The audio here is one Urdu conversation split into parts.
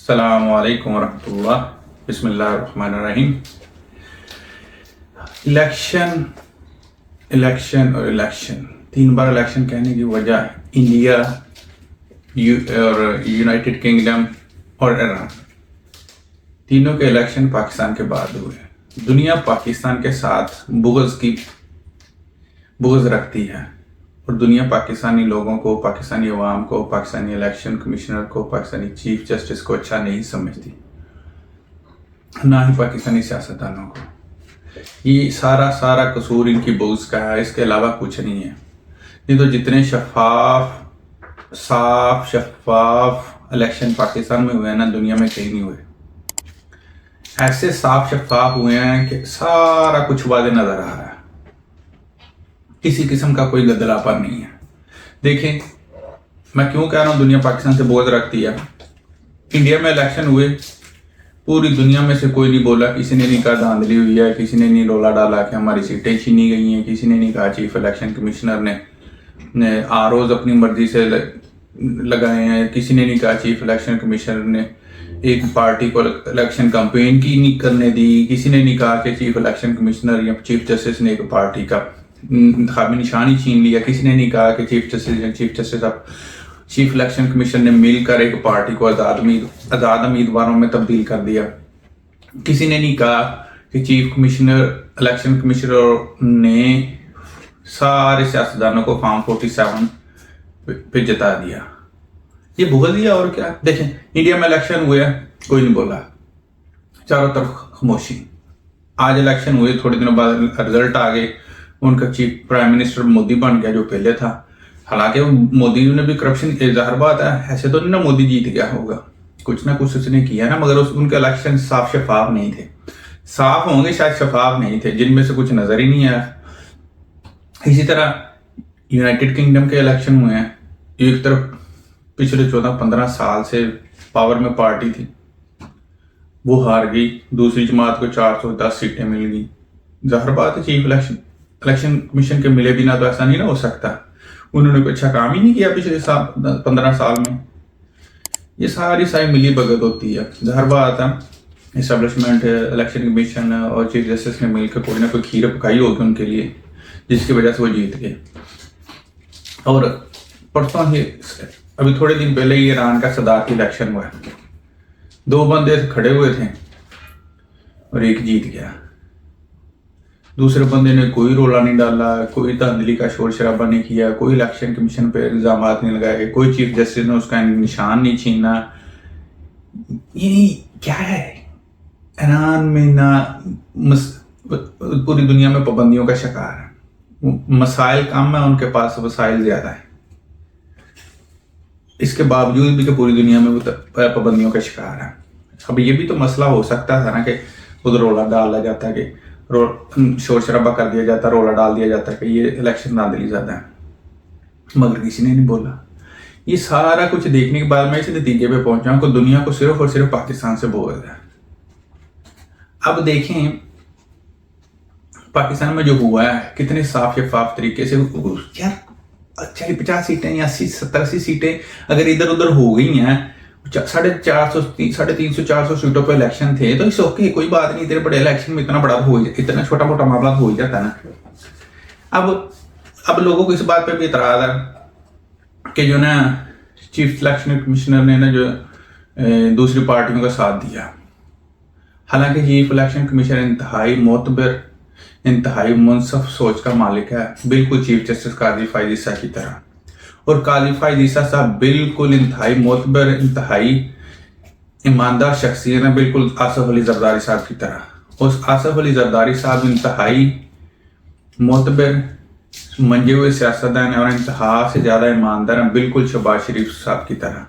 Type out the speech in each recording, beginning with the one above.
السلام علیکم ورحمۃ اللہ. بسم اللہ الرحمن الرحیم. الیکشن 3 بار الیکشن کہنے کی وجہ انڈیا اور یونائٹڈ کنگڈم اور ایران تینوں کے الیکشن پاکستان کے بعد ہوئے. دنیا پاکستان کے ساتھ بغض رکھتی ہے اور دنیا پاکستانی لوگوں کو، پاکستانی عوام کو، پاکستانی الیکشن کمشنر کو، پاکستانی چیف جسٹس کو اچھا نہیں سمجھتی، نہ ہی پاکستانی سیاستدانوں کو. یہ سارا قصور ان کی بغض کا ہے، اس کے علاوہ کچھ نہیں ہے. نہیں تو جتنے صاف شفاف الیکشن پاکستان میں ہوئے ہیں نا، دنیا میں کہیں نہیں ہوئے. ایسے صاف شفاف ہوئے ہیں کہ سارا کچھ واضح نظر آ رہا ہے، کسی قسم کا کوئی گدلاپن نہیں ہے. دیکھیں میں کیوں کہہ رہا ہوں دنیا پاکستان سے بغض رکھتی ہے. انڈیا میں الیکشن ہوئے، پوری دنیا میں سے کوئی نہیں بولا، کسی نے نہیں کہا دھاندلی ہوئی ہے، کسی نے نہیں رولا ڈالا کہ ہماری سیٹیں چھینی گئی ہیں، کسی نے نہیں کہا چیف الیکشن کمشنر نے آروز اپنی مرضی سے لگائے ہیں، کسی نے نہیں کہا چیف الیکشن کمشنر نے ایک پارٹی کو الیکشن کمپین کی نہیں کرنے دی، کسی نے نہیں کہا کہ چیف الیکشن کمشنر یا چیف جسٹس نے ایک پارٹی کا انتخابی نشانی چھین لیا، کسی نے نہیں کہا کہ چیف جسٹس اب چیف الیکشن کمیشن نے مل کر ایک پارٹی کو آزاد امیدواروں میں تبدیل کر دیا، کسی نے نہیں کہا کہ چیف الیکشن کمشنر نے سارے سیاستدانوں کو فارم 47 پہ جتا دیا. یہ بغض دیا اور کیا. دیکھیں انڈیا میں الیکشن ہوئے، کوئی نہیں بولا، چاروں طرف خاموشی. آج الیکشن ہوئے، تھوڑے دنوں بعد رزلٹ آ گئے، ان کا چیف پرائم منسٹر مودی بن گیا جو پہلے تھا. حالانکہ مودی نے بھی کرپشن، ظاہر بات ہے، ایسے تو نہیں نا مودی جیت گیا ہوگا، کچھ نہ کچھ اس نے کیا نا، مگر ان کے الیکشن صاف شفاف نہیں تھے. صاف ہوں گے شاید، شفاف نہیں تھے، جن میں سے کچھ نظر ہی نہیں آیا. اسی طرح یونائٹڈ کنگڈم کے الیکشن ہوئے ہیں. ایک طرف پچھلے 14-15 سال سے پاور میں پارٹی تھی، وہ ہار گئی، دوسری جماعت کو 410 سیٹیں مل گئی. ظاہر بات ہے چیف الیکشن کمیشن کے ملے بنا تو ایسا نہیں نہ ہو سکتا. انہوں نے کوئی اچھا کام ہی نہیں کیا پچھلے 15 سال میں. یہ ساری ملی بھگت ہوتی ہے. ظاہر بات ہے اسٹیبلشمنٹ، الیکشن کمیشن اور چیف جسٹس نے مل کے کوئی نہ کوئی کھیر پکائی ہوگی ان کے لیے، جس کی وجہ سے وہ جیت گئے. اور پرسوں ہی ابھی تھوڑے دن پہلے ہی ایران کا صدارتی الیکشن ہوا ہے. 2 بندے کھڑے ہوئے تھے اور ایک جیت گیا. دوسرے بندے نے کوئی رولا نہیں ڈالا، کوئی دھاندلی کا شور شرابہ نہیں کیا، کوئی الیکشن کمیشن پہ الزامات نہیں لگائے، کوئی چیف جسٹس نے اس کا نشان نہیں چھینا. یہ کیا ہے؟ ایران میں نہ پوری دنیا میں پابندیوں کا شکار ہے. مسائل کم ہیں، ان کے پاس وسائل زیادہ ہیں. اس کے باوجود بھی کہ پوری دنیا میں وہ پابندیوں کا شکار ہے. اب یہ بھی تو مسئلہ ہو سکتا تھا نا کہ خود رولا ڈالا جاتا، کہ شور شرابہ کر دیا جاتا، رولا ڈال دیا جاتا کہ یہ الیکشن دھاندلی زیادہ ہے، مگر کسی نے نہیں بولا. یہ سارا کچھ دیکھنے کے بعد میں اس نتیجے پہ پہنچا ہوں کہ دنیا کو صرف اور صرف پاکستان سے بغض ہے. اب دیکھیں پاکستان میں جو ہوا ہے کتنے صاف شفاف طریقے سے. یار 50 سیٹیں یا 80 سیٹیں اگر ادھر ادھر ہو گئی ہیں، 350-400 سیٹوں پہ الیکشن تھے، تو اس اوکے، کوئی بات نہیں. اتنے بڑے الیکشن میں اتنا چھوٹا موٹا معاملہ ہو ہی جاتا ہے نا. اب لوگوں کو اس بات پہ بھی اعتراض ہے کہ جو نا چیف الیکشن کمشنر نے نا جو دوسری پارٹیوں کا ساتھ دیا. حالانکہ چیف الیکشن کمیشن انتہائی معتبر، انتہائی منصف سوچ کا مالک ہے، بالکل چیف جسٹس قاضی فائز عیسیٰ کی طرح. اور قاضی فائز عیسیٰ صاحب بالکل انتہائی معتبر، انتہائی ایماندار شخصیت ہیں، بالکل آصف علی زرداری صاحب کی طرح. اس آصف علی زرداری صاحب انتہائی معتبر منجے ہوئے سیاستدان ہیں اور انتہا سے زیادہ ایماندار ہیں، بالکل شہباز شریف صاحب کی طرح.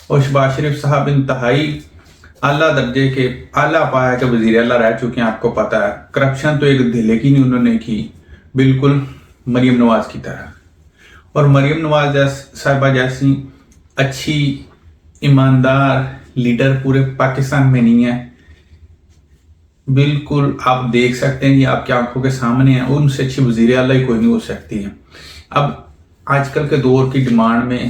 اور شہباز شریف صاحب انتہائی اعلیٰ درجے کے اعلیٰ پایا کے وزیر اعلیٰ رہ چکے ہیں. آپ کو پتا ہے کرپشن تو ایک دھیلے کی نہیں انہوں نے کی، بالکل مریم نواز کی طرح. اور مریم نواز صاحبہ جیسی اچھی ایماندار لیڈر پورے پاکستان میں نہیں ہے. بالکل آپ دیکھ سکتے ہیں، یہ آپ کی آنکھوں کے سامنے ہیں، ان سے اچھی وزیر اعلیٰ ہی کوئی نہیں ہو سکتی ہے. اب آج کل کے دور کی ڈیمانڈ میں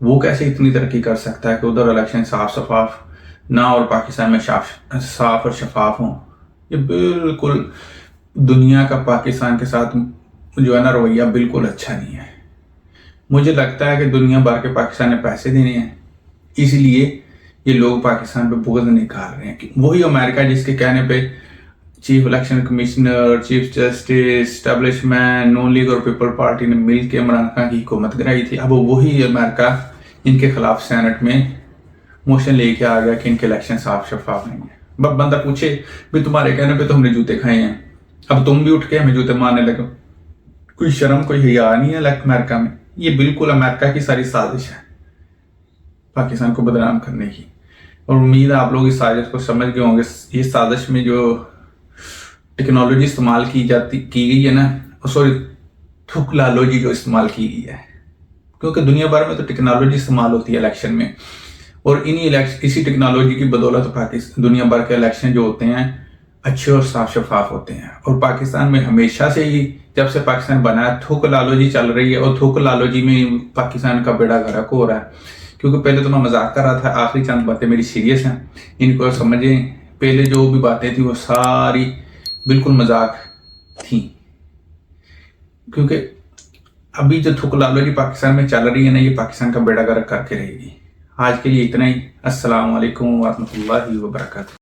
وہ کیسے اتنی ترقی کر سکتا ہے کہ ادھر الیکشن صاف شفاف نہ اور پاکستان میں صاف اور شفاف ہوں؟ یہ بالکل دنیا کا پاکستان کے ساتھ جو ہے نا رویہ بالکل اچھا نہیں ہے. مجھے لگتا ہے کہ دنیا بھر کے پاکستان نے پیسے دینے ہیں، اس لیے یہ لوگ پاکستان پہ بغض نکال رہے ہیں. کہ وہی امریکہ جس کے کہنے پہ chief election commissioner, chief justice, establishment, Noon league اور پیپل پارٹی نے مل کے عمران خان کی حکومت گرائی تھی، اب وہی امریکہ ان کے خلاف سینٹ میں موشن لے کے آ گیا کہ ان کے الیکشن صاف شفاف نہیں ہے. بندہ پوچھے بھی تمہارے کہنے پہ تو ہم نے جوتے کھائے ہیں، اب تم بھی اٹھ کے ہمیں جوتے مارنے لگے. کوئی شرم کوئی حیا نہیں ہے امریکہ میں. یہ بالکل امریکہ کی ساری سازش ہے پاکستان کو بدنام کرنے کی، اور امید ہے آپ لوگ اس سازش کو سمجھ گئے ہوں گے. یہ سازش میں جو ٹیکنالوجی استعمال کی گئی ہے نا، سوری تھک لالوجی جو استعمال کی گئی ہے، کیونکہ دنیا بھر میں تو ٹیکنالوجی استعمال ہوتی ہے الیکشن میں، اور اسی ٹیکنالوجی کی بدولت پاکستان دنیا بھر کے الیکشن جو ہوتے ہیں اچھے اور صاف شفاف ہوتے ہیں. اور پاکستان میں ہمیشہ سے ہی جب سے پاکستان بنا ہے تھوک لالوجی چل رہی ہے، اور تھوک لالوجی میں پاکستان کا بیڑا غرق ہو رہا ہے. کیونکہ پہلے تو میں مذاق کر رہا تھا، آخری چند باتیں میری سیریس ہیں، ان کو سمجھیں. پہلے جو بھی باتیں تھیں وہ ساری بالکل مذاق تھیں، کیونکہ ابھی جو تھوک لالوجی پاکستان میں چل رہی ہے نا، یہ پاکستان کا بیڑا غرق کر کے رہے گی. آج کے لیے اتنا ہی. السلام علیکم ورحمۃ اللہ وبرکاتہ.